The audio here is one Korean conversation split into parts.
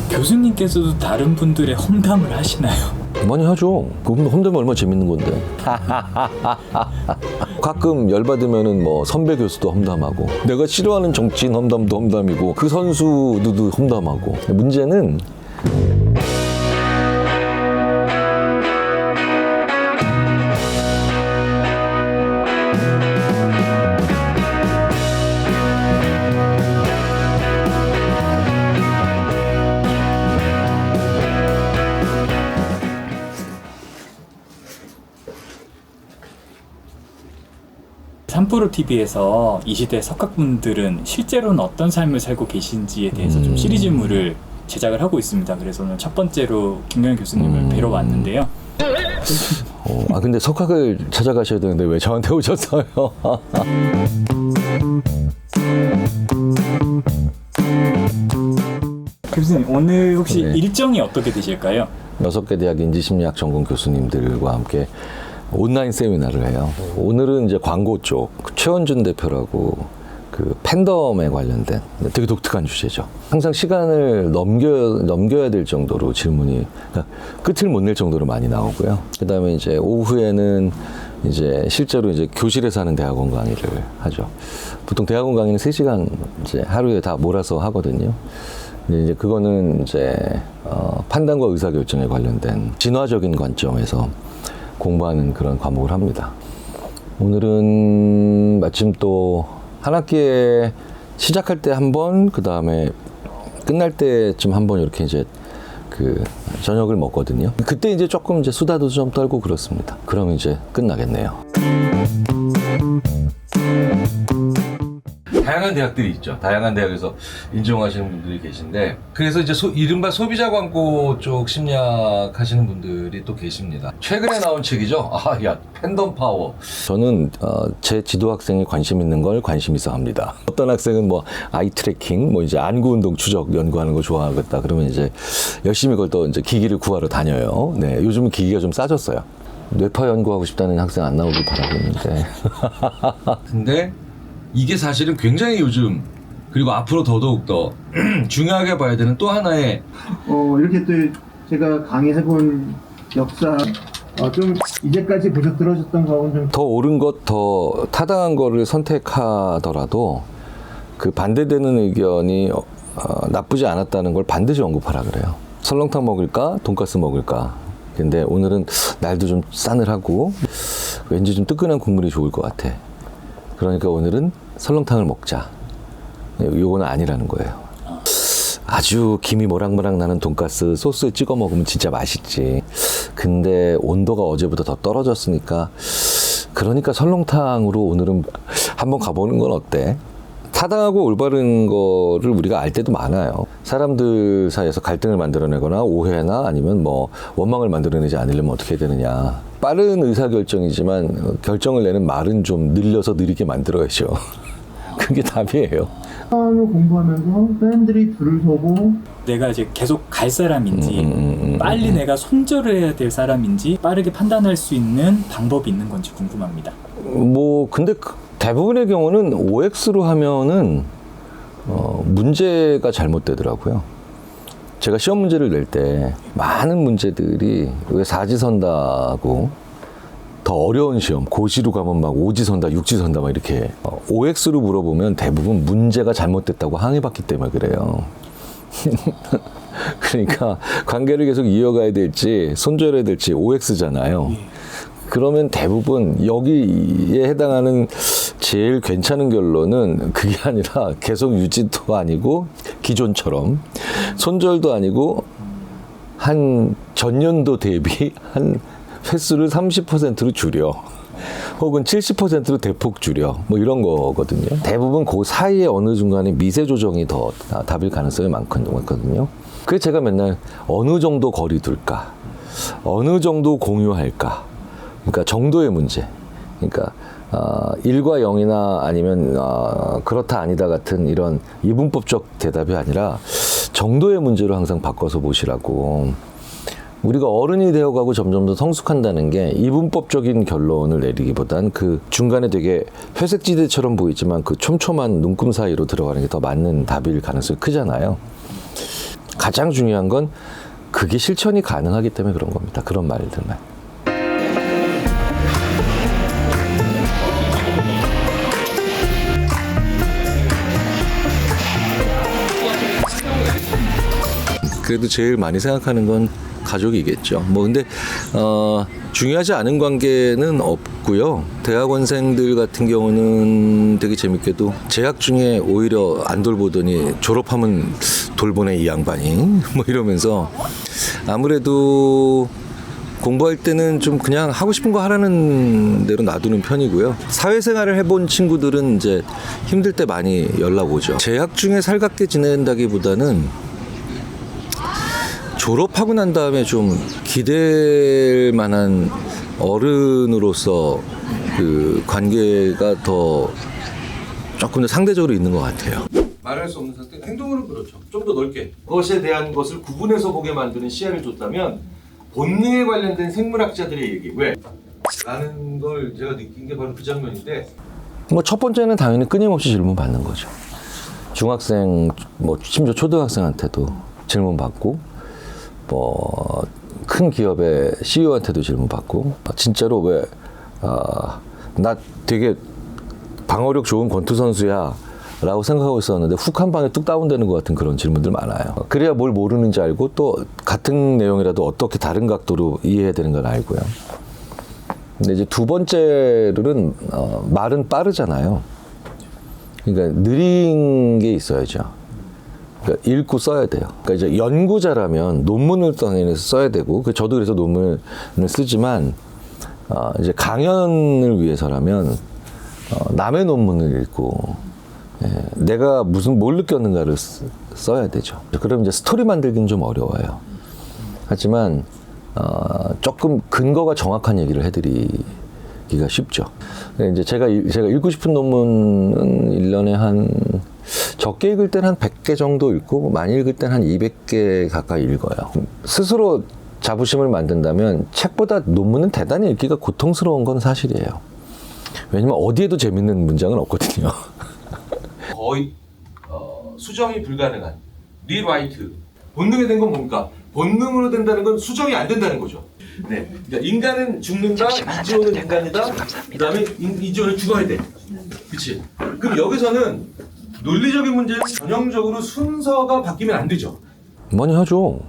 교수님께서도 다른 분들의 험담을 하시나요? 많이 하죠. 그 험담이 얼마나 재밌는 건데. 가끔 열받으면은 뭐 선배 교수도 험담하고, 내가 싫어하는 정치인 험담도 험담이고, 그 선수도 험담하고. 문제는 삼프로 TV에서 이 시대 석학분들은 실제로는 어떤 삶을 살고 계신지에 대해서 좀 시리즈물을 제작을 하고 있습니다. 그래서 오늘 첫 번째로 김경현 교수님을 뵈러 왔는데요. 근데 석학을 찾아가셔야 되는데 왜 저한테 오셨어요? 교수님 오늘 혹시 네. 일정이 어떻게 되실까요? 6개 대학 인지심리학 전공 교수님들과 함께 온라인 세미나를 해요. 오늘은 이제 광고 쪽 최원준 대표라고 그 팬덤에 관련된 되게 독특한 주제죠. 항상 시간을 넘겨야 될 정도로 질문이, 그러니까 끝을 못 낼 정도로 많이 나오고요. 그다음에 이제 오후에는 이제 실제로 이제 교실에서 하는 대학원 강의를 하죠. 보통 대학원 강의는 3시간 이제 하루에 다 몰아서 하거든요. 근데 이제 그거는 이제 판단과 의사결정에 관련된 진화적인 관점에서 공부하는 그런 과목을 합니다. 오늘은 마침 또 한 학기에 시작할 때 한 번, 그 다음에 끝날 때쯤 한 번 이렇게 이제 그 저녁을 먹거든요. 그때 이제 조금 이제 수다도 좀 떨고 그렇습니다. 그럼 이제 끝나겠네요. 다양한 대학들이 있죠. 다양한 대학에서 인정하시는 분들이 계신데, 그래서 이제 이른바 소비자 광고 쪽 심리학 하시는 분들이 또 계십니다. 최근에 나온 책이죠. 팬덤 파워. 저는 제 지도 학생이 관심 있는 걸 관심 있어 합니다. 어떤 학생은 뭐 아이 트래킹, 뭐 이제 안구 운동 추적 연구하는 거 좋아하겠다. 그러면 이제 열심히 그걸 또 이제 기기를 구하러 다녀요. 네, 요즘은 기기가 좀 싸졌어요. 뇌파 연구하고 싶다는 학생 안 나오길 바라고 있는데. 근데 이게 사실은 굉장히 요즘, 그리고 앞으로 더더욱더 중요하게 봐야 되는 또 하나의 이렇게 또 제가 강의해본 역사 좀 이제까지 들어줬던 거하고는 좀 더 옳은 것, 더 타당한 거를 선택하더라도 그 반대되는 의견이 나쁘지 않았다는 걸 반드시 언급하라 그래요. 설렁탕 먹을까? 돈가스 먹을까? 근데 오늘은 날도 좀 싸늘하고 왠지 좀 뜨끈한 국물이 좋을 것 같아. 그러니까 오늘은 설렁탕을 먹자. 요거는 아니라는 거예요. 아주 김이 모락모락 나는 돈가스 소스에 찍어 먹으면 진짜 맛있지. 근데 온도가 어제보다 더 떨어졌으니까, 그러니까 설렁탕으로 오늘은 한번 가보는 건 어때? 타당하고 올바른 거를 우리가 알 때도 많아요. 사람들 사이에서 갈등을 만들어내거나 오해나 아니면 뭐 원망을 만들어내지 않으려면 어떻게 해야 되느냐. 빠른 의사결정이지만 결정을 내는 말은 좀 늘려서 느리게 만들어야죠. 그게 답이에요. 공부하면서 팬들이 줄을 서고 내가 이제 계속 갈 사람인지 빨리 내가 손절을 해야 될 사람인지 빠르게 판단할 수 있는 방법이 있는 건지 궁금합니다. 뭐 근데 대부분의 경우는 OX로 하면은 문제가 잘못되더라고요. 제가 시험 문제를 낼 때 많은 문제들이 왜 사지선다고 더 어려운 시험, 고시로 가면 막 오지선다, 육지선다 막 이렇게 OX로 물어보면 대부분 문제가 잘못됐다고 항의받기 때문에 그래요. 그러니까 관계를 계속 이어가야 될지 손절해야 될지 OX잖아요. 그러면 대부분 여기에 해당하는 제일 괜찮은 결론은 그게 아니라 계속 유지도 아니고 기존처럼 손절도 아니고 한 전년도 대비 한 횟수를 30%로 줄여, 혹은 70%로 대폭 줄여, 뭐 이런 거거든요. 대부분 그 사이에 어느 중간에 미세 조정이 더 답일 가능성이 많거든요. 그래서 제가 맨날 어느 정도 거리 둘까, 어느 정도 공유할까, 그러니까 정도의 문제. 그러니까 1과 0이나 아니면 그렇다 아니다 같은 이런 이분법적 대답이 아니라 정도의 문제로 항상 바꿔서 보시라고. 우리가 어른이 되어가고 점점 더 성숙한다는 게 이분법적인 결론을 내리기보단 그 중간에 되게 회색지대처럼 보이지만 그 촘촘한 눈금 사이로 들어가는 게 더 맞는 답일 가능성이 크잖아요. 가장 중요한 건 그게 실천이 가능하기 때문에 그런 겁니다. 그런 말들만. 그래도 제일 많이 생각하는 건 가족이겠죠. 뭐 근데 중요하지 않은 관계는 없고요. 대학원생들 같은 경우는 되게 재밌게도 재학 중에 오히려 안 돌보더니 졸업하면 돌보네 이 양반이 뭐 이러면서 아무래도 공부할 때는 좀 그냥 하고 싶은 거 하라는 대로 놔두는 편이고요. 사회생활을 해본 친구들은 이제 힘들 때 많이 연락 오죠. 재학 중에 살갑게 지낸다기보다는 졸업하고 난 다음에 좀 기댈 만한 어른으로서 그 관계가 더 조금 더 상대적으로 있는 것 같아요. 말할 수 없는 상태, 행동으로 그렇죠. 좀 더 넓게 그것에 대한 것을 구분해서 보게 만드는 시야를 줬다면 본능에 관련된 생물학자들의 얘기 왜? 라는 걸 제가 느낀 게 바로 그 장면인데 뭐 첫 번째는 당연히 끊임없이 질문 받는 거죠. 중학생 뭐 심지어 초등학생한테도 질문 받고 뭐 큰 기업의 CEO한테도 질문 받고 진짜로 왜 나 되게 방어력 좋은 권투 선수야 라고 생각하고 있었는데 훅 한 방에 뚝 다운되는 것 같은 그런 질문들 많아요. 그래야 뭘 모르는지 알고 또 같은 내용이라도 어떻게 다른 각도로 이해해야 되는 걸 알고요. 근데 이제 두 번째로는 말은 빠르잖아요. 그러니까 느린 게 있어야죠. 그러니까 읽고 써야 돼요. 그러니까 이제 연구자라면 논문을 당연히 써야 되고, 저도 그래서 논문을 쓰지만, 이제 강연을 위해서라면, 남의 논문을 읽고, 내가 뭘 느꼈는가를 써야 되죠. 그럼 이제 스토리 만들기는 좀 어려워요. 하지만, 조금 근거가 정확한 얘기를 해드리기가 쉽죠. 이제 제가 읽고 싶은 논문은 1년에 적게 읽을 때는 한 100개 정도 읽고 많이 읽을 때는 한 200개 가까이 읽어요. 스스로 자부심을 만든다면 책보다 논문은 대단히 읽기가 고통스러운 건 사실이에요. 왜냐면 어디에도 재밌는 문장은 없거든요. 거의 수정이 불가능한 리라이트. 본능이 된 건 뭡니까? 본능으로 된다는 건 수정이 안 된다는 거죠. 네. 그러니까 인간은 죽는다, 이지호는 인간이다. 그다음에 이지호는 죽어야 돼. 그렇지? 그럼 여기서는 논리적인 문제는 전형적으로 순서가 바뀌면 안 되죠. 많이 하죠.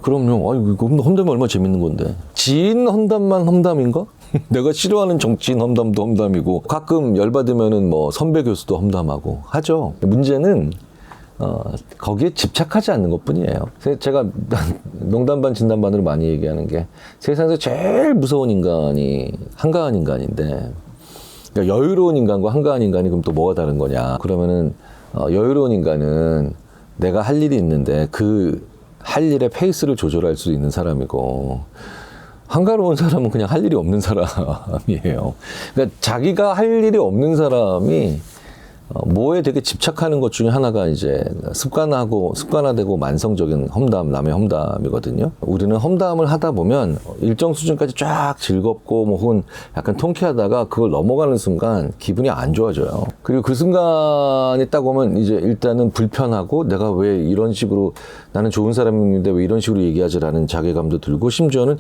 그럼요. 아니, 험담이 얼마나 재밌는 건데. 지인 험담만 험담인가? 내가 싫어하는 정치인 험담도 험담이고, 가끔 열받으면은 뭐 선배 교수도 험담하고 하죠. 문제는 거기에 집착하지 않는 것 뿐이에요. 제가 농담 반 진담 반으로 많이 얘기하는 게 세상에서 제일 무서운 인간이 한가한 인간인데, 그러니까 여유로운 인간과 한가한 인간이 그럼 또 뭐가 다른 거냐? 그러면은 여유로운 인간은 내가 할 일이 있는데 그 할 일의 페이스를 조절할 수 있는 사람이고, 한가로운 사람은 그냥 할 일이 없는 사람이에요. 그러니까 자기가 할 일이 없는 사람이 뭐에 되게 집착하는 것 중에 하나가 이제 습관화되고 만성적인 험담, 남의 험담이거든요. 우리는 험담을 하다 보면 일정 수준까지 쫙 즐겁고 뭐 혹은 약간 통쾌하다가 그걸 넘어가는 순간 기분이 안 좋아져요. 그리고 그 순간이 딱 오면 이제 일단은 불편하고 내가 왜 이런 식으로 나는 좋은 사람인데 왜 이런 식으로 얘기하지라는 자괴감도 들고 심지어는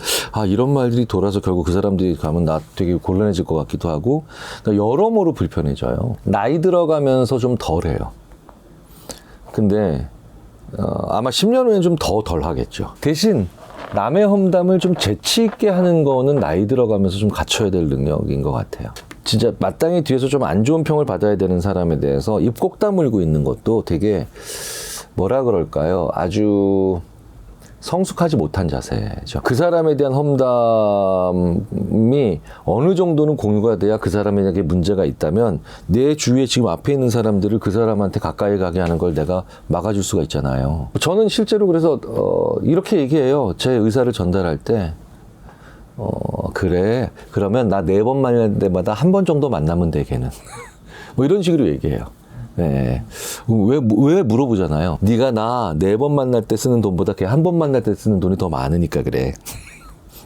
이런 말들이 돌아서 결국 그 사람들이 가면 나 되게 곤란해질 것 같기도 하고 그러니까 여러모로 불편해져요. 나이 들어가면서 좀 덜해요. 근데 아마 10년 후엔 좀 더 덜 하겠죠. 대신 남의 험담을 좀 재치 있게 하는 거는 나이 들어가면서 좀 갖춰야 될 능력인 것 같아요. 진짜 마땅히 뒤에서 좀 안 좋은 평을 받아야 되는 사람에 대해서 입 꼭 다물고 있는 것도 되게 뭐라 그럴까요? 아주 성숙하지 못한 자세죠. 그 사람에 대한 험담이 어느 정도는 공유가 돼야 그 사람에게 문제가 있다면 내 주위에 지금 앞에 있는 사람들을 그 사람한테 가까이 가게 하는 걸 내가 막아줄 수가 있잖아요. 저는 실제로 그래서 이렇게 얘기해요. 제 의사를 전달할 때 그래 그러면 나 4번 만날 때마다 1번 정도 만나면 돼 걔는. 뭐 이런 식으로 얘기해요. 네. 왜 물어보잖아요. 네가 나 4번 만날 때 쓰는 돈보다 걔 1번 만날 때 쓰는 돈이 더 많으니까 그래.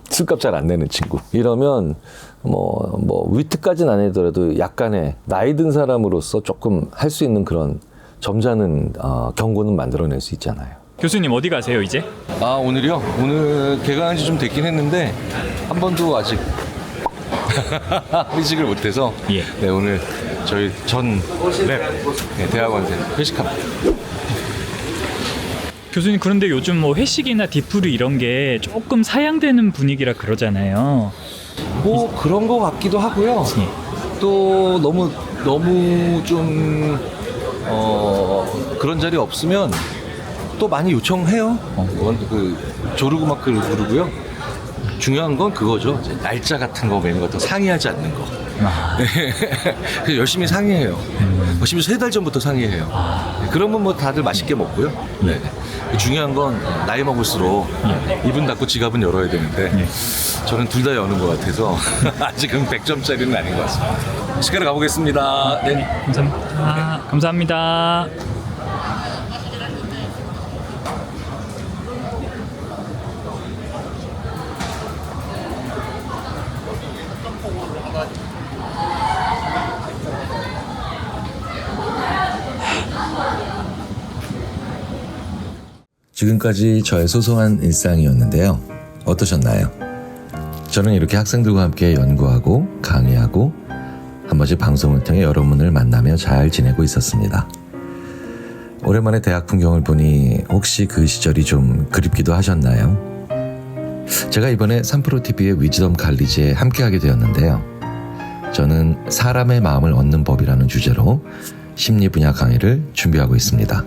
술값 잘 안 내는 친구. 이러면 뭐 위트까지는 아니더라도 약간의 나이 든 사람으로서 조금 할 수 있는 그런 점잖은 경고는 만들어낼 수 있잖아요. 교수님 어디 가세요 이제? 아, 오늘이요? 오늘 개강한 지 좀 됐긴 했는데 한 번도 아직 회식을 못해서 예. 네, 오늘 저희 전 랩 대학원생 회식합니다. 교수님 그런데 요즘 뭐 회식이나 디프리 이런 게 조금 사양되는 분위기라 그러잖아요. 뭐 그런 거 같기도 하고요. 예. 또 너무 좀 그런 자리 없으면 또 많이 요청해요. 그 조르고 막 부르고요. 중요한 건 그거죠. 이제 날짜 같은 거 이런 것도 상의하지 않는 거. 그래서 열심히 상의해요. 심지어 3달 전부터 상의해요. 그러면 뭐 다들 맛있게 먹고요. 네. 중요한 건 나이 먹을수록 입은 닫고 지갑은 열어야 되는데 저는 둘 다 여는 것 같아서 아직은 100점짜리는 아닌 것 같습니다. 시간을 가보겠습니다. 네. 감사합니다. 감사합니다. 지금까지 저의 소소한 일상이었는데요. 어떠셨나요? 저는 이렇게 학생들과 함께 연구하고 강의하고 한 번씩 방송을 통해 여러분을 만나며 잘 지내고 있었습니다. 오랜만에 대학 풍경을 보니 혹시 그 시절이 좀 그립기도 하셨나요? 제가 이번에 3프로TV의 위즈덤 칼리지에 함께하게 되었는데요. 저는 사람의 마음을 얻는 법이라는 주제로 심리 분야 강의를 준비하고 있습니다.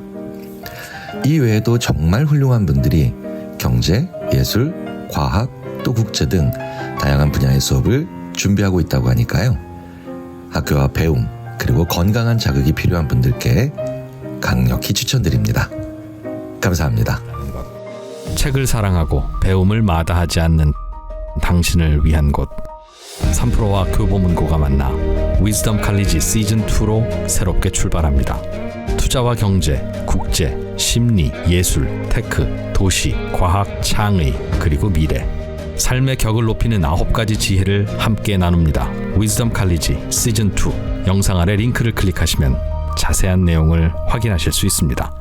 이 외에도 정말 훌륭한 분들이 경제, 예술, 과학, 또 국제 등 다양한 분야의 수업을 준비하고 있다고 하니까요. 학교와 배움, 그리고 건강한 자극이 필요한 분들께 강력히 추천드립니다. 감사합니다. 책을 사랑하고 배움을 마다하지 않는 당신을 위한 곳 3프로와 교보문고가 만나 위즈덤 칼리지 시즌2로 새롭게 출발합니다. 투자와 경제, 국제, 심리, 예술, 테크, 도시, 과학, 창의, 그리고 미래 삶의 격을 높이는 9가지 지혜를 함께 나눕니다. 위즈덤 칼리지 시즌2 영상 아래 링크를 클릭하시면 자세한 내용을 확인하실 수 있습니다.